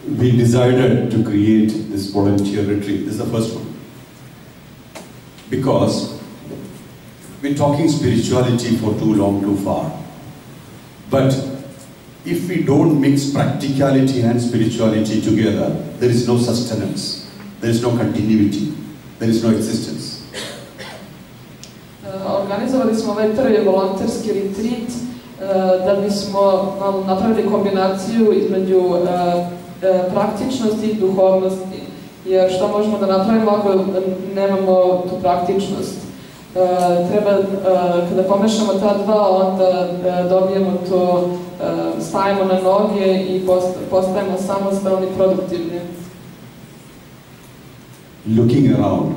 we decided to create this volunteer retreat. This is the first one. Because we're talking spirituality for too long, too far. But if we don't mix practicality and spirituality together, there is no sustenance, there is no continuity, there is no existence. Organizovali smo ovaj prvi volonterski retreat da bismo malo napravili kombinaciju između praktičnosti i duhovnosti. Jer što možemo da napravimo ako nemamo tu praktičnost? Treba, kada pomešamo ta dva, onda dobijemo to, stajemo na noge i postajemo samostalni i produktivni. Looking around,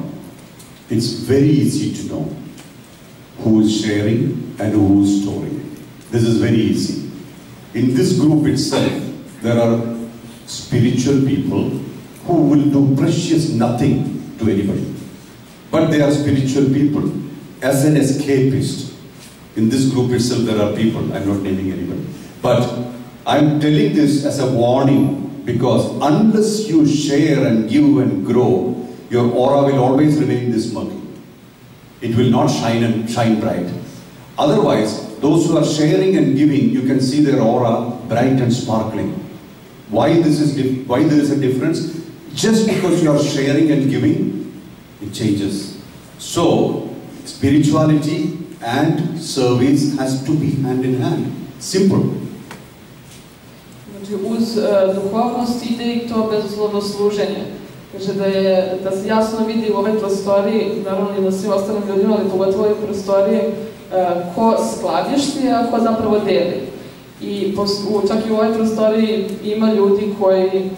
it's very easy to know who is sharing and who is storing. This is very easy. In this group itself, there are spiritual people who will do precious nothing to anybody. But they are spiritual people. As an escapist, in this group itself there are people, I'm not naming anybody. But I'm telling this as a warning, because unless you share and give and grow, your aura will always remain this murky. It will not shine bright. Otherwise, those who are sharing and giving, you can see their aura bright and sparkling. Why there is a difference? Just because you are sharing and giving, it changes. So, spirituality and service has to be hand in hand. Simple. Znači, uz duhovnost ide i to bezuslovno služenje. Kaže da se jasno vidi u ovoj prostoriji, naravno i na svim ostalim ljudima, ali pogotovo u ovoj prostoriji, ko skladišti, a ko zapravo deli. I čak i u ovoj prostoriji ima ljudi koji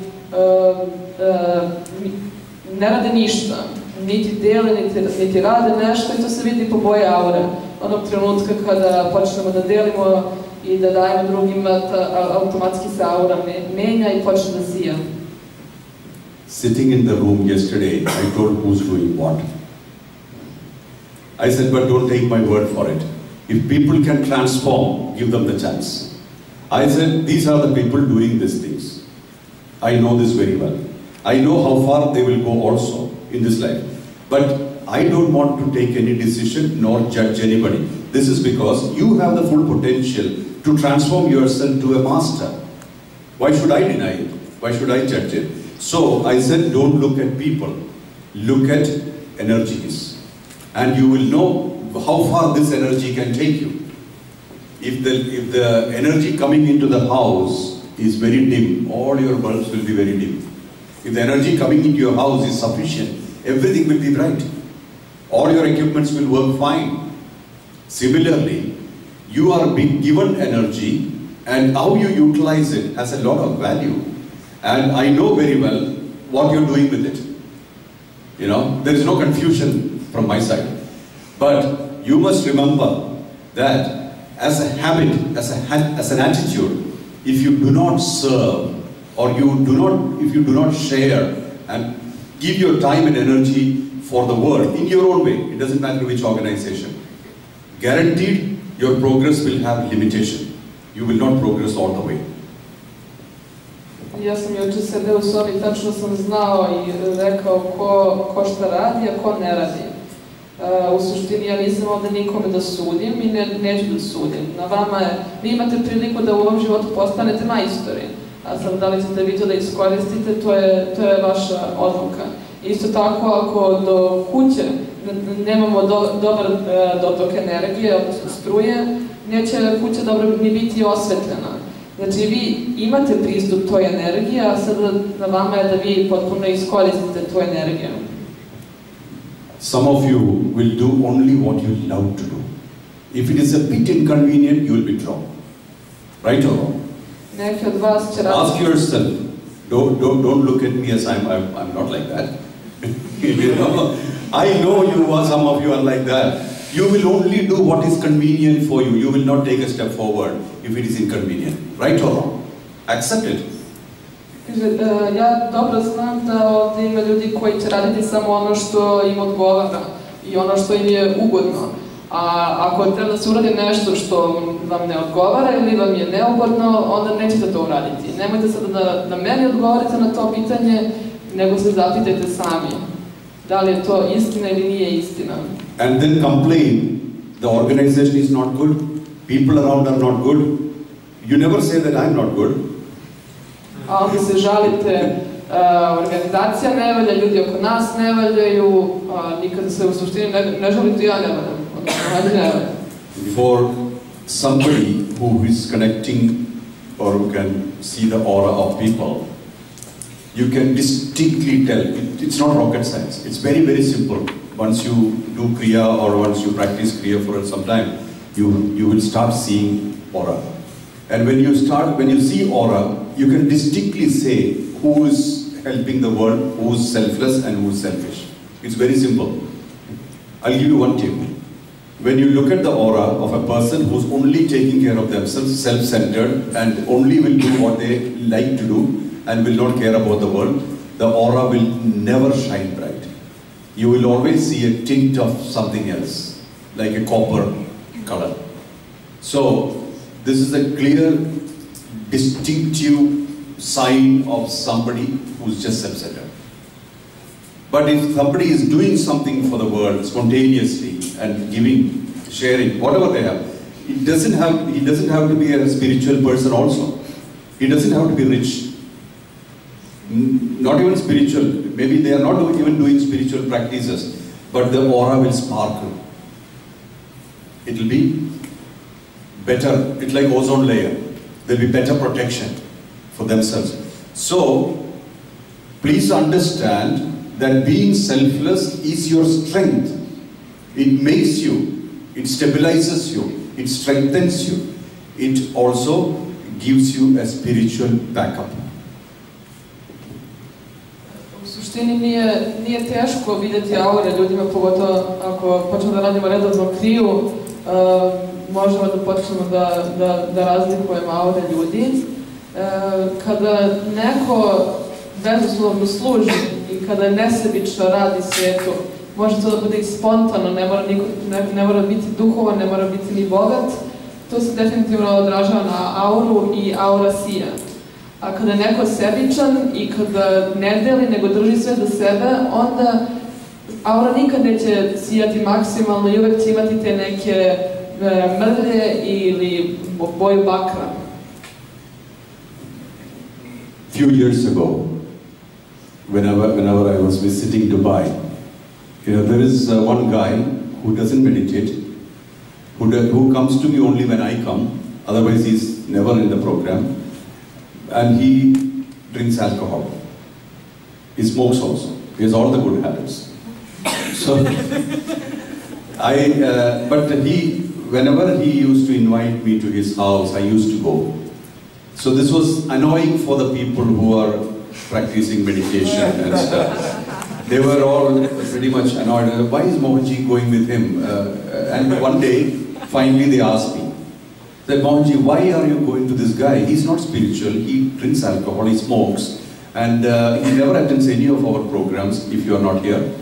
ne rade ništa, niti dele, niti rade nešto, i to se vidi po boji aure. Onog trenutka kada počnemo da delimo i da dajemo drugima, automatski se aura menja i počne da sija. Sitting in the room yesterday, I told who's doing what. I said, but don't take my word for it. If people can transform, give them the chance. I said, these are the people doing these things. I know this very well. I know how far they will go also in this life. But I don't want to take any decision nor judge anybody. This is because you have the full potential to transform yourself to a master. Why should I deny it? Why should I judge it? So I said, don't look at people, look at energies. And you will know how far this energy can take you. If the energy coming into the house is very dim, all your bulbs will be very dim. If the energy coming into your house is sufficient, everything will be bright. All your equipments will work fine. Similarly, you are being given energy, and how you utilize it has a lot of value. And I know very well what you're doing with it. You know, there is no confusion from my side. But you must remember that as a habit, as an attitude, if you do not serve, or if you do not share and give your time and energy for the world in your own way, it doesn't matter which organization, guaranteed your progress will have limitation. You will not progress all the way. Ja sam juče sedeo u sobi, tačno sam znao i rekao ko šta radi, a ko ne radi. U suštini ja nisam ovde nikome da sudim i neću da sudim. Na vama je, vi imate priliku da u ovom životu postanete majstori, a sad da li ćete vi to da iskoristite, to je vaša odluka. Isto tako, ako do kuće nemamo dobar dotok energije, odnosno struje, neće kuća dobro ni biti osvetljena. Znači, vi imate pristup toj energiji, a sada na vama je da vi potpuno iskoristite tu energiju. Some of you will do only what you love to do. If it is a bit inconvenient, you will be drawn. Right or wrong? Neki od vas će raditi. Ask yourself. Don't look at me as I'm not like that. You know? I know some of you are like that. You will only do what is convenient for you. You will not take a step forward if it is inconvenient. Right or wrong? Accept it. Ja dobro znam da ovdje ima ljudi koji će raditi samo ono što im odgovara i ono što im je ugodno. A ako treba da se uradi nešto što vam ne odgovara ili vam je neugodno, onda nećete to uraditi. Nemojte sada da meni odgovorite na to pitanje, nego se zapitajte sami. Da li je to istina ili nije istina. And then complain, the organization is not good, people around are not good. You never say that I'm not good. A onda se žalite, organizacija ne valja, ljudi oko nas ne valjaju, nikada se u suštini ne žalite ja ne valjam. For somebody who is connecting or who can see the aura of people, you can distinctly tell. It's not rocket science. It's very, very simple. Once you do Kriya or once you practice Kriya for some time, you will start seeing aura. And when you see aura, you can distinctly say who is helping the world, who is selfless and who is selfish. It's very simple. I'll give you one tip. When you look at the aura of a person who's only taking care of themselves, self-centered, and only will do what they like to do and will not care about the world, the aura will never shine bright. You will always see a tint of something else, like a copper color. So, this is a clear, distinctive sign of somebody who's just self-centered. But if somebody is doing something for the world spontaneously and giving, sharing, whatever they have, he doesn't have to be a spiritual person also. He doesn't have to be rich. Not even spiritual. Maybe they are not even doing spiritual practices, but the aura will sparkle. It will be better. It's like ozone layer. There will be better protection for themselves. So, please understand that being selfless is your strength. It makes you, it stabilizes you, it strengthens you. It also gives you a spiritual backup. U suštini nije teško vidjeti aure ljudima, pogotovo ako počnemo da radimo redovno kriju, možemo da počnemo da razlikujemo aure ljudi. Kada neko bezuslovno služi i kada je nesebično radi svijetu, može to da bude i spontano, ne mora biti duhovan, ne mora biti ni bogat, to se definitivno odražava na auru i aura sija. A kada je neko sebičan i kada ne deli, nego drži sve za sebe, onda aura nikad neće sijati maksimalno i uvek će imati te neke mrlje ili boju bakra. Few years ago, whenever I was visiting Dubai, there is one guy who doesn't meditate, who comes to me only when I come, otherwise he's never in the program, and he drinks alcohol. He smokes also. He has all the good habits. So, whenever he used to invite me to his house, I used to go. So this was annoying for the people who are practicing meditation and stuff. They were all pretty much annoyed. Why is Mohanji going with him? And one day, finally they asked me, said, Mohanji, why are you going to this guy? He's not spiritual, he drinks alcohol, he smokes, and he never attends any of our programs if you are not here.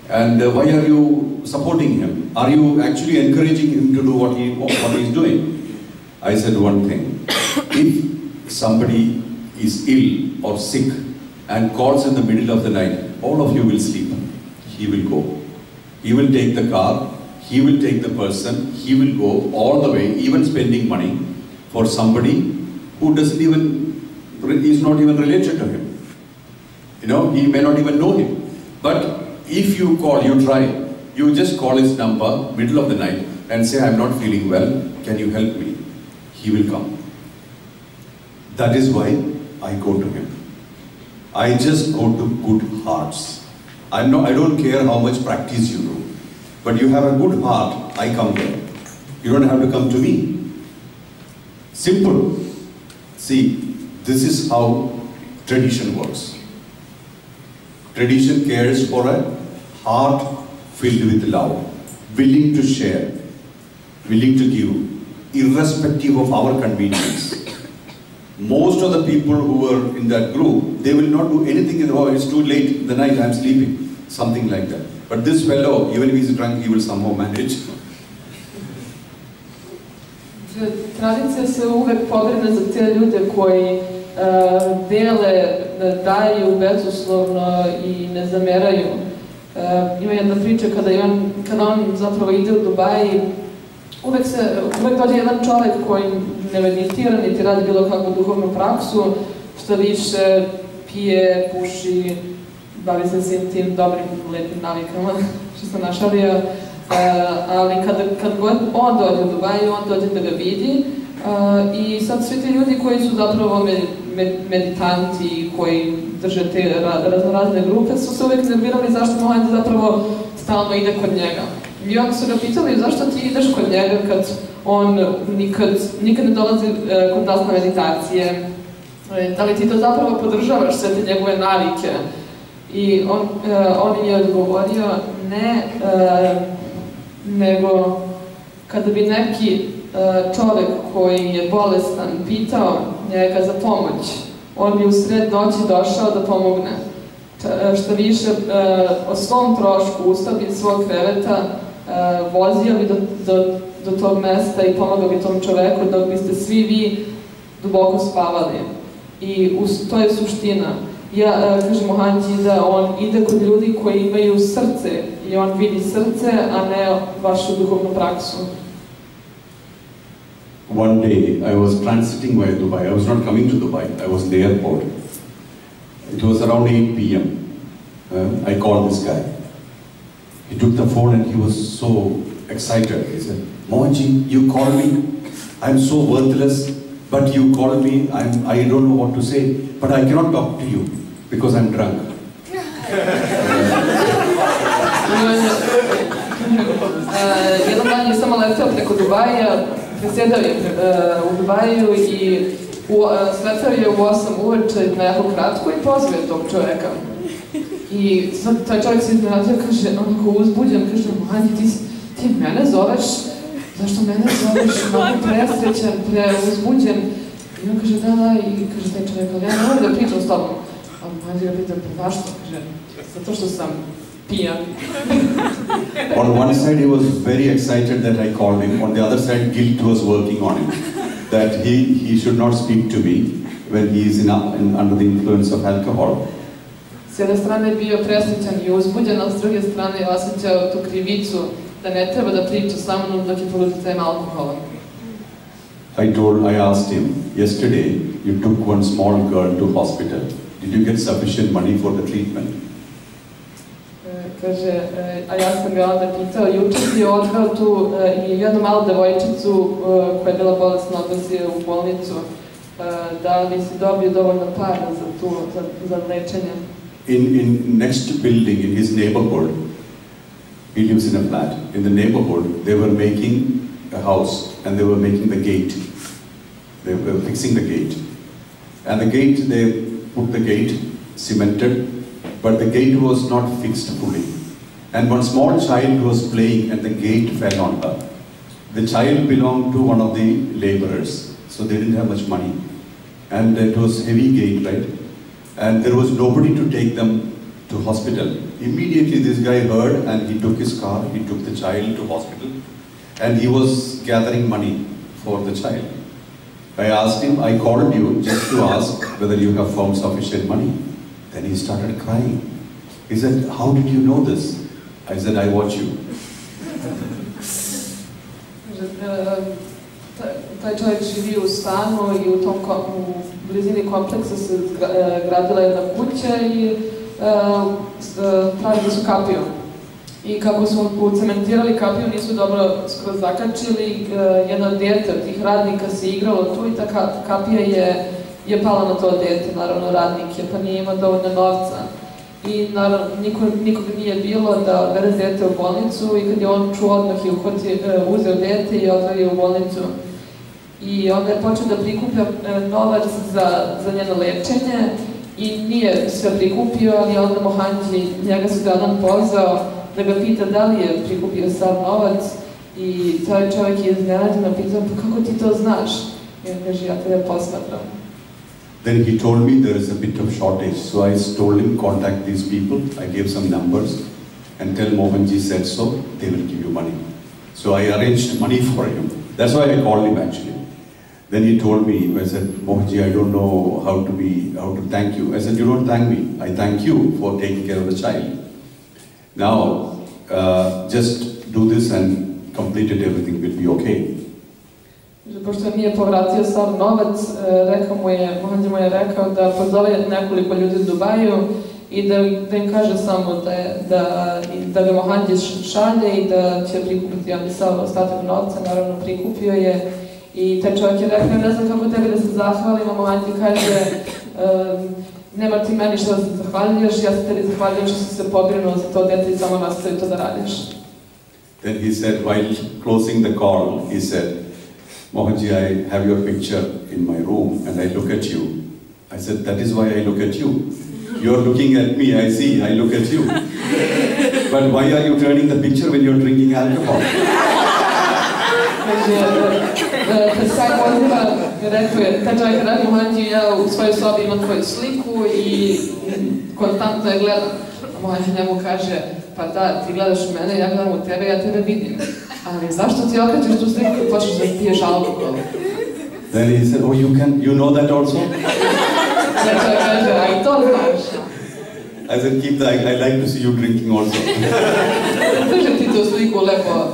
And why are you supporting him? Are you actually encouraging him to do what he's doing? I said one thing. If somebody is ill or sick and calls in the middle of the night, all of you will sleep. He will go. He will take the car, he will take the person, he will go all the way, even spending money for somebody who is not even related to him. He may not even know him. But if you call, you try, you just call his number, middle of the night, and say, I'm not feeling well, can you help me? He will come. That is why I go to him. I just go to good hearts. I don't care how much practice you do, but you have a good heart, I come there. You don't have to come to me. Simple. See, this is how tradition works. Tradition cares for a heart filled with love, willing to share, willing to give, irrespective of our convenience. Most of the people who are in that group, they will not do anything in the world. It's too late in the night, I'm sleeping, something like that. But this fellow, even if he's drunk, he will somehow manage. Tradicija se uvek pobrine za te ljude koji dele, daju bezuslovno i ne zameraju. Ima jedna priča kada on zapravo ide u Dubaji, uvek dođe jedan čovek koji ne meditira, niti radi bilo kakvu duhovnu praksu, što više pije, puši, bavi se svim tim dobrim, lepim navikama, što sam našalio. Ali kad god on dođe u Dubaju, on dođe da ga vidi i sad svi ti ljudi koji su zapravo meditanti, koji drže te razne grupe, su se uvek nervirali zašto Mohanji zapravo stalno ide kod njega. I onda su ga pitali zašto ti ideš kod njega kad on nikad ne dolazi kod nas na meditacije, da li ti to zapravo podržavaš sve te njegove navike? I on je odgovorio ne, nego kada bi neki čovek koji je bolestan pitao njega za pomoć, on bi u sred noći došao da pomogne. Što više, o svom trošku ustao bi iz svog kreveta, vozio bi do tog mesta i pomagao bi tom čoveku dok biste svi vi duboko spavali. I to je suština. Kaže Mohanji da on ide kod ljudi koji imaju srce i on vidi srce, a ne vašu duhovnu praksu. One day I was transiting by Dubai. I was not coming to Dubai. I was in the airport. It was around 8 p.m. I called this guy. He took the phone and he was so excited. He said, "Mohanji, you called me. I'm so worthless, but you called me. I don't know what to say, but I cannot talk to you because I'm drunk." Jedan dan je samo letao preko Dubaja, presjedao je u Dubaju i sletao je u 8 uveče na jako kratko i pozvao tog čoveka. I sad taj čovjek se iznenadio, kaže, onako uzbuđen, kaže, Mohanji, ti mene zoveš? Zašto mene zoveš? Onako presrećan, preuzbuđen. I on kaže, da, i kaže taj čovjek, ali ja ne mogu da pričam s tobom. A Mohanji ga pita, pa zašto? Kaže, zato što sam pijan. On one side he was very excited that I called him. On the other side, guilt was working on him. That he should not speak to me when he is under the influence of alcohol. S jedne strane je bio presrećan i uzbuđen, a s druge strane je osjećao tu krivicu da ne treba da priča sa mnom dok je pod utjecajem alkohola. I asked him, yesterday you took one small girl to hospital. Did you get sufficient money for the treatment? Kaže, a ja sam ga onda pitao, jučer si je odveo tu i jednu malu devojčicu koja je bila bolesna, odveo si je u bolnicu. Da li si dobio dovoljno para za lečenje? In next building, in his neighborhood, he lives in a flat. In the neighborhood, they were making a house and they were making the gate. They were fixing the gate. And the gate, they put the gate cemented, but the gate was not fixed fully. And one small child was playing and the gate fell on her. The child belonged to one of the laborers, so they didn't have much money. And it was heavy gate, right? And there was nobody to take them to hospital. Immediately this guy heard and he took his car, he took the child to hospital and he was gathering money for the child. I asked him, I called you just to ask whether you have found sufficient money. Then he started crying. He said, how did you know this? I said, I watch you. Taj čovjek živi u stanu i u blizini kompleksa se gradila jedna kuća i pravili su kapiju. I kako su ucementirali kapiju, nisu dobro skroz zakačili, jedno dete od tih radnika se igralo tu i ta kapija je pala na to dete, naravno radnik je, pa nije imao dovoljno novca. I naravno nikog nije bilo da odvede dete u bolnicu i kad je on čuo odmah i uzeo dete i odveo u bolnicu. I onda je počeo da prikuplja novac za njeno lečenje i nije sve prikupio, ali onda Mohanji njega sutradan pozvao da ga pita da li je prikupio sav novac i taj čovjek je iznenađeno pitao, pa kako ti to znaš? I on kaže, ja tebe posmatram. Then he told me there is a bit of shortage, so I told him contact these people. I gave some numbers and tell Mohanji said so, they will give you money. So I arranged money for him. That's why I called him actually. Then he told me, I said, Mohanji, I don't know how to thank you. I said, you don't thank me. I thank you for taking care of the child. Now, just do this and complete it, everything will be okay. Pošto nije povratio sav novac, Mohanji mu je rekao da pozove nekoliko ljudi u Dubaju i da im kaže samo da ga Mohanji šalje i da će prikupiti sav ostatak novca. Naravno, prikupio je i taj čovjek je rekao, ne znam kako tebi da se zahvalim, a Mohanji kaže, nema ti meni što da se zahvaljuješ, ja se tebi zahvaljujem što si se pobrinuo za to dete i samo nastavi to da radiš. Then he said, while closing the call, he said, Mohanji, I have your picture in my room and I look at you. I said, that is why I look at you. You're looking at me, I see, I look at you. But why are you turning the picture when you're drinking alcohol? Kad taj poziva, rekao je, taj čovjek radi Mohanji, ja u svojoj sobi imam tvoju sliku i konstantno je gledam. A Mohanji njemu kaže, pa da, ti gledaš u mene, ja gledam u tebe, ja tebe vidim. Ali zašto ti okačiš tu sliku i počneš da piješ alkohol? Then he said, oh, you know that also? Taj čovjek kaže, a i to znaš. I said, keep that, I like to see you drinking also. Drži ti tu sliku lepo,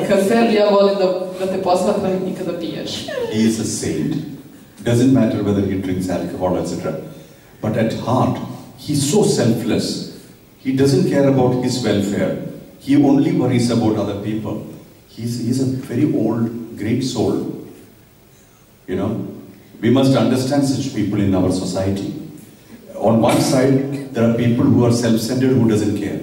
kad sebi ja volim da te posmatram i kada piješ. He is a saint. Doesn't matter whether he drinks alcohol, etc. But at heart, he's so selfless. He doesn't care about his welfare. He only worries about other people. He's a very old, great soul. You know, we must understand such people in our society. On one side, there are people who are self-centered, who doesn't care.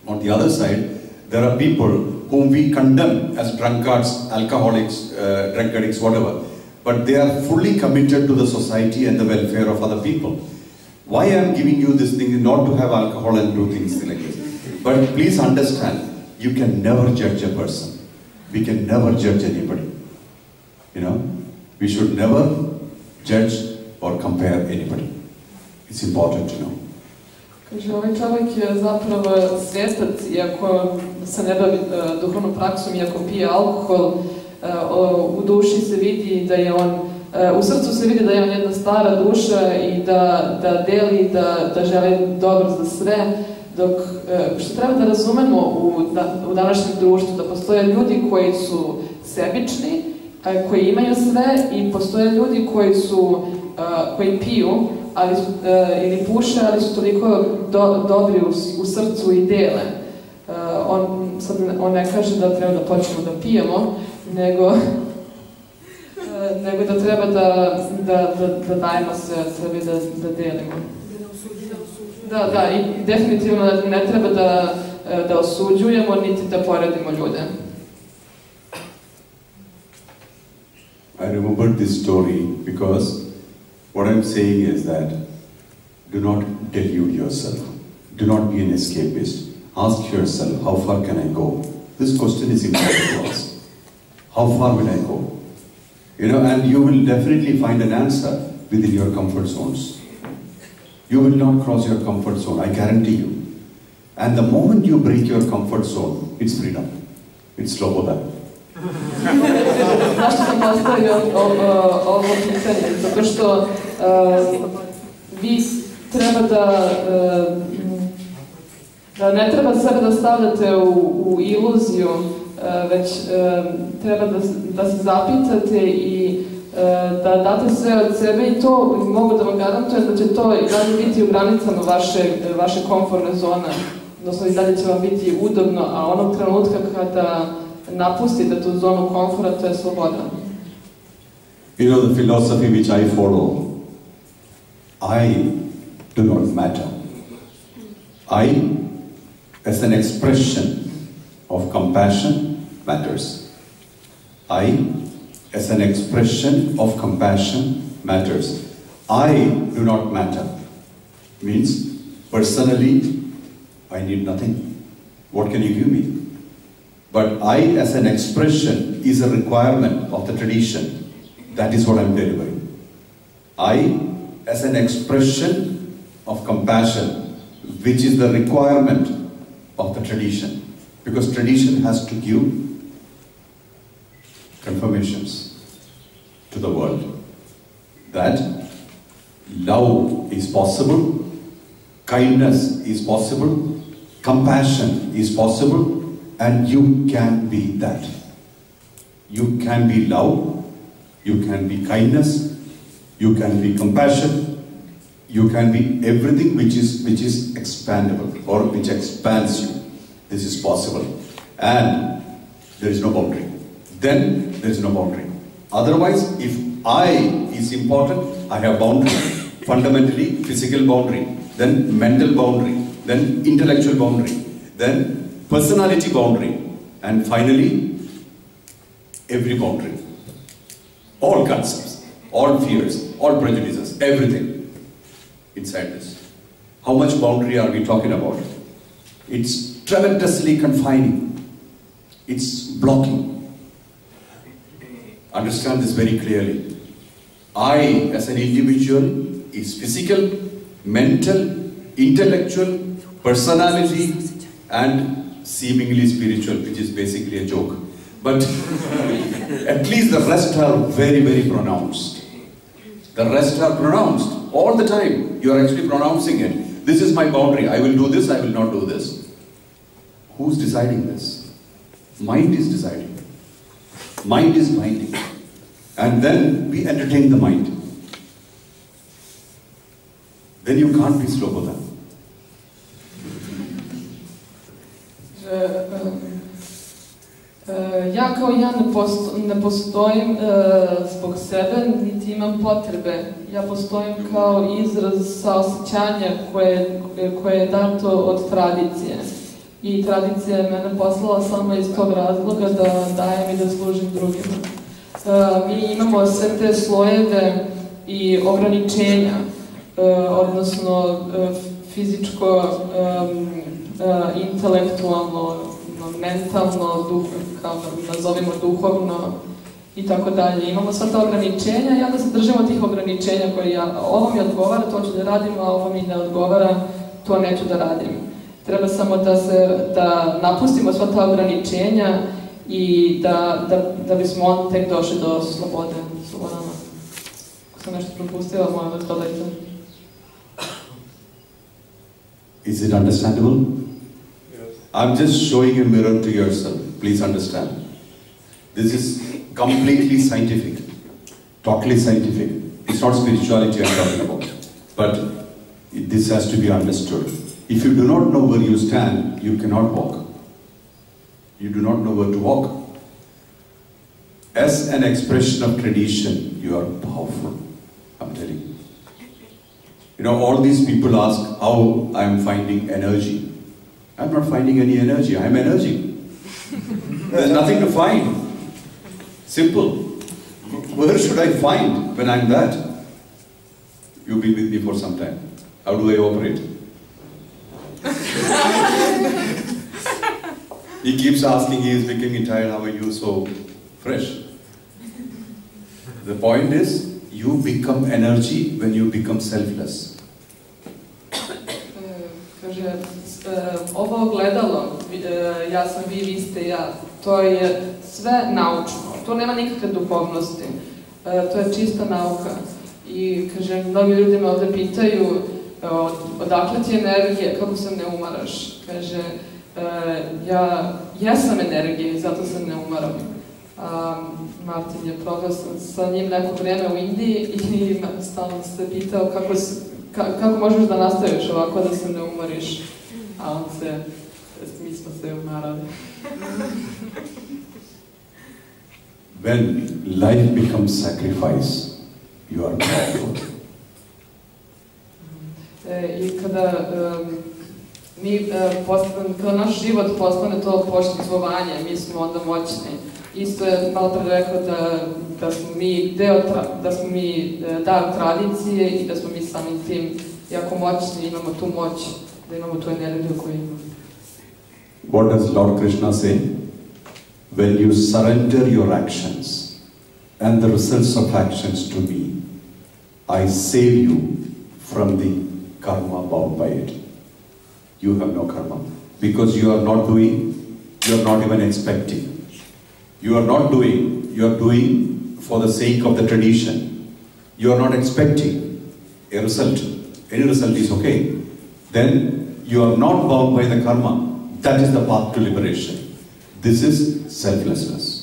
On the other side, there are people whom we condemn as drunkards, alcoholics, drug addicts, whatever. But they are fully committed to the society and the welfare of other people. Why I am giving you this thing is not to have alcohol and do things like this. But please understand, you can never judge a person. We can never judge anybody. You know, we should never judge or compare anybody. It's important to know. Kaže, ovaj čovjek je zapravo svjetac, iako se ne bavi duhovnom praksom, iako pije alkohol, u duši se vidi da je on, u srcu se vidi da je on jedna stara duša i da deli, da želi dobro za sve, dok što treba da razumemo u današnjem društvu, da postoje ljudi koji su sebični, koji imaju sve i postoje ljudi koji piju, ili puše, ali su toliko dobri u srcu i dele. On ne kaže da treba da počnemo da pijemo, nego da treba da dajemo sve od sebe, da delimo. Da, i definitivno ne treba da osuđujemo, niti da poredimo ljude. I remember this story because what I'm saying is that do not delude yourself. Do not be an escapist. Ask yourself, how far can I go? This question is important to us. How far will I go? You know, and you will definitely find an answer within your comfort zones. You will not cross your comfort zone, I guarantee you. And the moment you break your comfort zone, it's freedom. It's sloboda. Zašto sam postavio ovo pitanje? Zato što vi treba da ne treba sebe da stavljate u iluziju, već treba da se zapitate i da date sve od sebe i to mogu da vam garantujem da će to i dalje biti u granicama vaše komfortne zone, odnosno i dalje će vam biti udobno, a onog trenutka kada napustite tu zonu komfora, to je sloboda. You know, the philosophy which I follow, I do not matter. I, as an expression of compassion, matters. I, as an expression of compassion, matters. I do not matter. Means, personally, I need nothing. What can you give me? But I, as an expression, is a requirement of the tradition. That is what I'm delivering. I, as an expression of compassion, which is the requirement of the tradition. Because tradition has to give, confirmations to the world that love is possible, kindness is possible, compassion is possible, and you can be that. You can be love, you can be kindness, you can be compassion, you can be everything which is expandable or which expands you. This is possible. And there is no boundary. Then there is no boundary. Otherwise, if I is important, I have boundary. Fundamentally, physical boundary, then mental boundary, then intellectual boundary, then personality boundary, and finally, every boundary. All concepts, all fears, all prejudices, everything inside this. How much boundary are we talking about? It's tremendously confining. It's blocking. Understand this very clearly. I, as an individual, is physical, mental, intellectual, personality, and seemingly spiritual, which is basically a joke. But at least the rest are very, very pronounced. The rest are pronounced all the time. You are actually pronouncing it. This is my boundary. I will do this, I will not do this. Who's deciding this? Mind is deciding. Mind is binding. And then we entertain the mind. Then you can't be Sloboda. Ja kao ja ne postojim zbog sebe, niti imam potrebe. Ja postojim kao izraz saosećanja koje je dato od tradicije. I tradicija je mene poslala samo iz tog razloga da dajem i da služim drugima. Mi imamo sve te slojeve i ograničenja, odnosno fizičko, intelektualno, mentalno, kao nazovimo duhovno i tako dalje. Imamo sva ta ograničenja i onda se držimo tih ograničenja koje ovo mi odgovara, to ću da radim, a ovo mi ne odgovara, to neću da radim. Treba samo da napustimo sva ta ograničenja i da bismo onda tek došli do slobode s nama. Ako sam nešto propustila, molim vas dodajte. Is it understandable? I'm just showing a mirror to yourself. Please understand. This is completely scientific. Totally scientific. It's not spirituality I'm talking about. But this has to be understood. If you do not know where you stand, you cannot walk. You do not know where to walk. As an expression of tradition, you are powerful. I'm telling you. You know, all these people ask how I am finding energy. I'm not finding any energy. I'm energy. There's nothing to find. Simple. Where should I find when I'm that? You've been with me for some time. How do I operate? He keeps asking, he is becoming tired, how are you so fresh? The point is, you become energy when you become selfless. Kaže, ovo ogledalo, ja sam vi, vi ste ja, to je sve naučno, to nema nikakve duhovnosti, to je čista nauka. I kaže, mnogi ljudi me ovdje pitaju, odakle ti energije, kako se ne umaraš? Kaže, ja jesam energije, zato se ne umaram. Martin je proveo sa njim neko vrijeme u Indiji i stalno se pitao kako možeš da nastaviš ovako da se ne umoriš, a on se, mi smo se umarali. When life becomes sacrifice, you are powerful. I kada naš život postane to poštovanje, mi smo onda moćni. Isto je malo pre rekao da smo mi dar tradicije i da smo mi samim tim jako moćni, imamo tu moć, da imamo tu energiju koju imamo. What does Lord Krishna say? When you surrender your actions and the results of actions to me, I save you from the karma bound by it. You have no karma. Because you are not doing, you are not even expecting. You are not doing, you're doing for the sake of the tradition, you're not expecting a result, any result is okay, then you are not bound by the karma. That is the path to liberation. This is selflessness.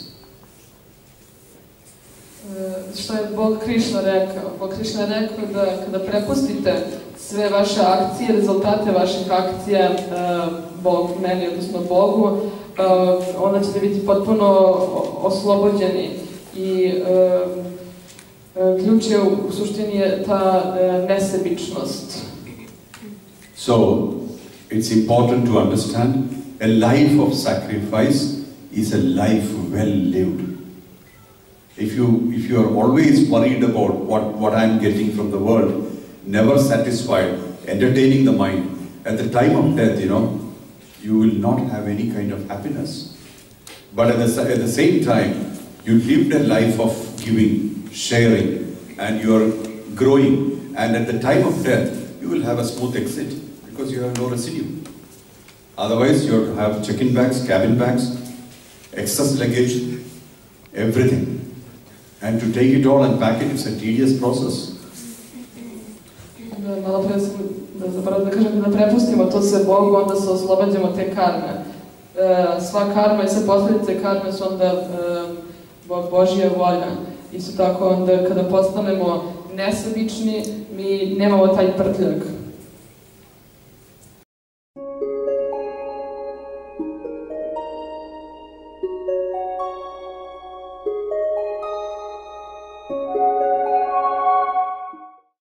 Što je Bog Krišna rekao? Bog Krišna je rekao da kada prepustite sve vaše akcije, rezultate vaših akcija meni, odnosno Bogu, onda ćete biti potpuno oslobođeni. I ključ je u suštini je ta nesebičnost. So, it's important to understand a life of sacrifice is a life well lived. If you are always worried about what I'm getting from the world, never satisfied, entertaining the mind, at the time of death, you will not have any kind of happiness. But at the same time, you lived a life of giving, sharing, and you are growing. And at the time of death, you will have a smooth exit because you have no residue. Otherwise, you have check-in bags, cabin bags, excess luggage, everything. And to take it all and pack it, it's a tedious process. Malo pre zapravo da kažem, da prepustimo to sve Bogu, onda se oslobađamo te karme. Sva karma i sve posljedice karme su onda Božja volja. Isto tako onda kada postanemo nesebični, mi nemamo taj prtljak.